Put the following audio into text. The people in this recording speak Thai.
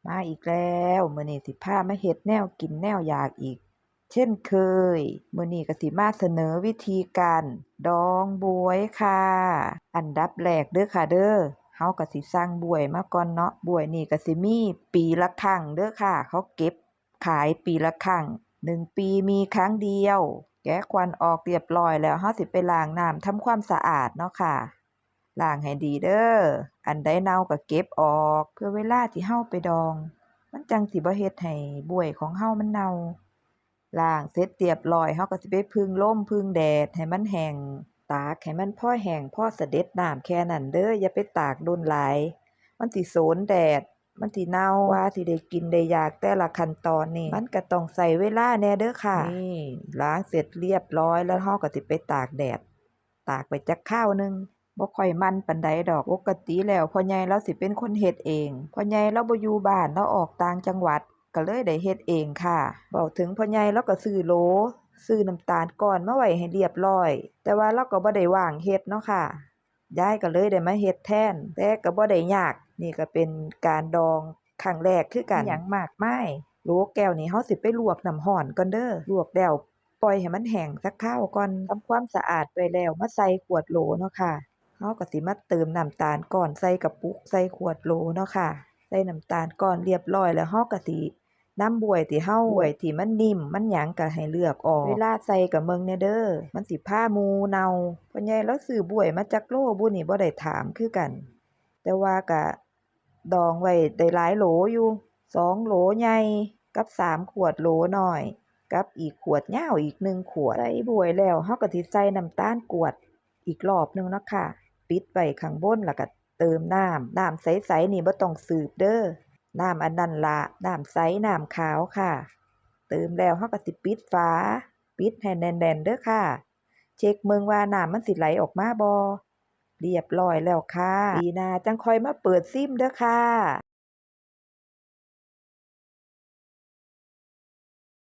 มาอีกแล้วมื้อนี้สิพามาเฮ็ดแนวกินแนวอยากอีกเช่นเคยมื้อนี้ก็สิมาเสนอวิธีการดองบ๊วยค่ะอันดับแรกเด้อค่ะเด้อเฮาก็สิสั่งบ๊วยมาก่อนเนาะบ๊วยนี่ก็สิมีปีละครั้งเด้อค่ะเขาเก็บขายปีละครั้ง1 ปีมีครั้งเดียวแกะควันออกเรียบร้อยแล้วเฮาสิไปล้างน้ำทำความสะอาดเนาะค่ะ ล้างให้ดีเด้ออันใดเน่าก็เก็บออกเพื่อเวลาที่เฮาไปดองมันจังสิบ่เฮ็ดให้บ๊วยของเฮามันเน่าล้างเสร็จเรียบร้อยเฮาก็สิไปพึ่งลมพึ่งแดดให้มันแห้งตากให้มันพอแห้งพอเสด็จน้ำแค่นั้นเด้ออย่าไปตากโดนหลายมันสิโสนแดดมันสิเน่ากว่าสิได้กินได้อยากแต่ละขั้นตอนนี่มันก็ต้องใช้เวลาแหน่เด้อค่ะนี่ล้างเสร็จเรียบร้อยแล้วเฮาก็สิไปตากแดดตากไว้จักคราวหนึ่ง บ่ค่อยมันปานใดดอกปกติแล้วพ่อใหญ่เลาสิเป็นคนเฮ็ดเองพ่อใหญ่เลาบ่อยู่บ้านเลาออกต่างจังหวัดก็เลยได้เฮ็ดเองค่ะเว้าถึงพ่อใหญ่เลาก็ซื้อโหลซื้อน้ำตาลก้อนมาไว้ให้เรียบร้อยแต่ว่าเลาก็บ่ได้ว่างเฮ็ดเนาะค่ะยายก็เลยได้มาเฮ็ดแทนแต่ก็บ่ได้ยากนี่ก็เป็นการดองครั้งแรกคือกันอิหยังมากมายโหลแก้วนี้เฮาสิไปลวกน้ำร้อนก่อนเด้อลวกแล้วปล่อยให้มันแห้งสักคราวก่อนทำความสะอาดไว้แล้วมาใส่ขวดโหลเนาะค่ะ เราก็สิมาเติมน้ำตาลก้อนใส่กระปุกใส่ขวดโหลเนาะค่ะใส่น้ำตาลก้อนเรียบร้อยแล้วเราก็สินำบ๊วยที่เราบ๊วยที่มันนิ่มมันหยังก็ให้เลือกออกเวลาใส่ก็เบิ่งแหน่เด้อมันสิพาหมู่เน่าพ่อใหญ่เลาซื้อบ๊วยมาจักโลบุนี่บ่ได้ถามคือกันแต่ว่าก็ดองไว้ได้หลายโหลอยู่2โหลใหญ่กับ3ขวดโหลน้อยกับอีกขวดยาวอีก1ขวดใส่บ๊วยแล้วเราก็สิใส่น้ำตาลกวดอีกรอบหนึ่งเนาะค่ะ ปิดไว้ข้างบนแล้วก็เติมน้ำใสๆนี่บ่ต้องสืบเด้อน้ำอันนั้นล่ะน้ำใสน้ำขาวค่ะเติมแล้วเราก็สิปิดฝาปิดให้แน่นๆเด้อค่ะเช็กเบิ่งว่าน้ำมันสิไหลออกมาบ่เรียบร้อยแล้วค่ะปีหน้าจังค่อยมาเปิดซิมเด้อค่ะ